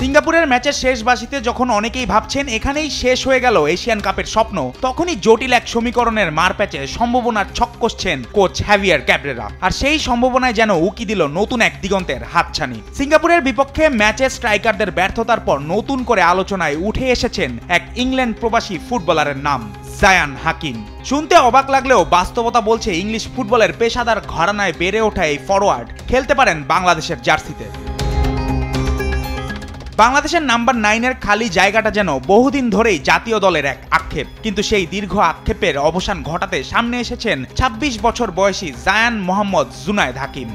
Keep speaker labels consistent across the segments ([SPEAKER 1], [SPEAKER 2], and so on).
[SPEAKER 1] সিঙ্গাপুরের ম্যাচের শেষ বাঁশিতে যখন অনেকেই ভাবছেন এখানেই শেষ হয়ে গেল এশিয়ান কাপের স্বপ্ন, তখনই জটিল এক সমীকরণের মারপ্যাচে সম্ভাবনার ছক কষছেন কোচ হ্যাভিয়ার ক্যাব্রেরা। আর সেই সম্ভাবনায় যেন উকি দিল নতুন এক দিগন্তের হাতছানি। সিঙ্গাপুরের বিপক্ষে ম্যাচে স্ট্রাইকারদের ব্যর্থতার পর নতুন করে আলোচনায় উঠে এসেছেন এক ইংল্যান্ড প্রবাসী ফুটবলারের নাম জায়ান হাকিম। শুনতে অবাক লাগলেও বাস্তবতা বলছে ইংলিশ ফুটবলের পেশাদার ঘরানায় বেড়ে ওঠা এই ফরওয়ার্ড খেলতে পারেন বাংলাদেশের জার্সিতে। বাংলাদেশের নাম্বার 9-এর খালি জায়গাটা যেন বহুদিন ধরেই জাতীয় দলের এক আক্ষেপ, কিন্তু সেই দীর্ঘ আক্ষেপের অবসান ঘটাতে সামনে এসেছেন 26 বছর বয়সী জায়ান মোহাম্মদ জুনায়েদ হাকিম।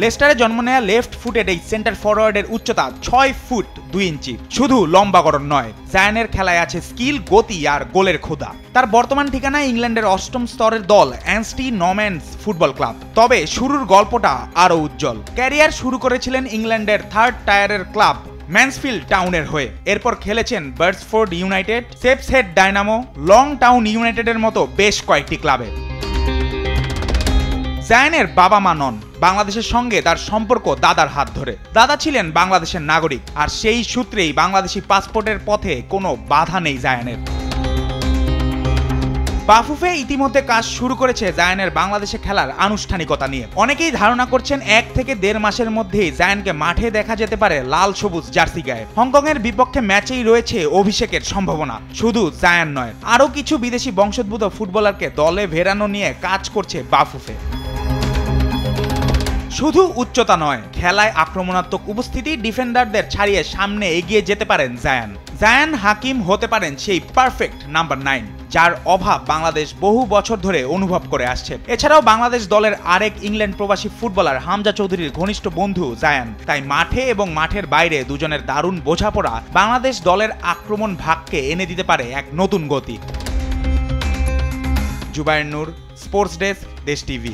[SPEAKER 1] লেস্টারে জন্ম নেয়া লেফট ফুটেড এই সেন্টার ফরওয়ার্ডের উচ্চতা 6 ফুট 2 ইঞ্চি। শুধু লম্বাকরণ নয়, জায়ানের খেলায় আছে স্কিল, গতি আর গোলের ক্ষুধা। তার বর্তমান ঠিকানা ইংল্যান্ডের 8ম স্তরের দল অ্যানস্টি নরম্যান্স ফুটবল ক্লাব। তবে শুরুর গল্পটা আরও উজ্জ্বল। ক্যারিয়ার শুরু করেছিলেন ইংল্যান্ডের 3rd টায়ারের ক্লাব ম্যান্সফিল্ড টাউনের হয়ে। এরপর খেলেছেন বার্ডসফোর্ড ইউনাইটেড, সেপসহেড ডায়নামো, লং টাউন ইউনাইটেডের মতো বেশ কয়েকটি ক্লাবে। জায়ানের বাবা মা নন, বাংলাদেশের সঙ্গে তার সম্পর্ক দাদার হাত ধরে। দাদা ছিলেন বাংলাদেশের নাগরিক, আর সেই সূত্রেই বাংলাদেশি পাসপোর্টের পথে কোনো বাধা নেই জায়ানের। বাফুফে ইতিমধ্যে কাজ শুরু করেছে জায়ানের বাংলাদেশে খেলার আনুষ্ঠানিকতা নিয়ে। অনেকেই ধারণা করছেন 1 থেকে 1.5 মাসের মধ্যেই জায়ানকে মাঠে দেখা যেতে পারে লাল সবুজ জার্সি গায়ে। হংকংয়ের বিপক্ষে ম্যাচেই রয়েছে অভিষেকের সম্ভাবনা। শুধু জায়ান নয়, আরও কিছু বিদেশি বংশোদ্ভূত ফুটবলারকে দলে ফেরানো নিয়ে কাজ করছে বাফুফে। শুধু উচ্চতা নয়, খেলায় আক্রমণাত্মক উপস্থিতি, ডিফেন্ডারদের ছাড়িয়ে সামনে এগিয়ে যেতে পারেন জায়ান। জায়ান হাকিম হতে পারেন সেই পারফেক্ট নাম্বার 9, যার অভাব বাংলাদেশ বহু বছর ধরে অনুভব করে আসছে। এছাড়াও বাংলাদেশ দলের আরেক ইংল্যান্ড প্রবাসী ফুটবলার হামজা চৌধুরীর ঘনিষ্ঠ বন্ধু জায়ান। তাই মাঠে এবং মাঠের বাইরে দুজনের দারুণ বোঝাপড়া বাংলাদেশ দলের আক্রমণ ভাগকে এনে দিতে পারে এক নতুন গতি। জুবায়ের নূর, স্পোর্টস ডেস্ক, দেশ টিভি।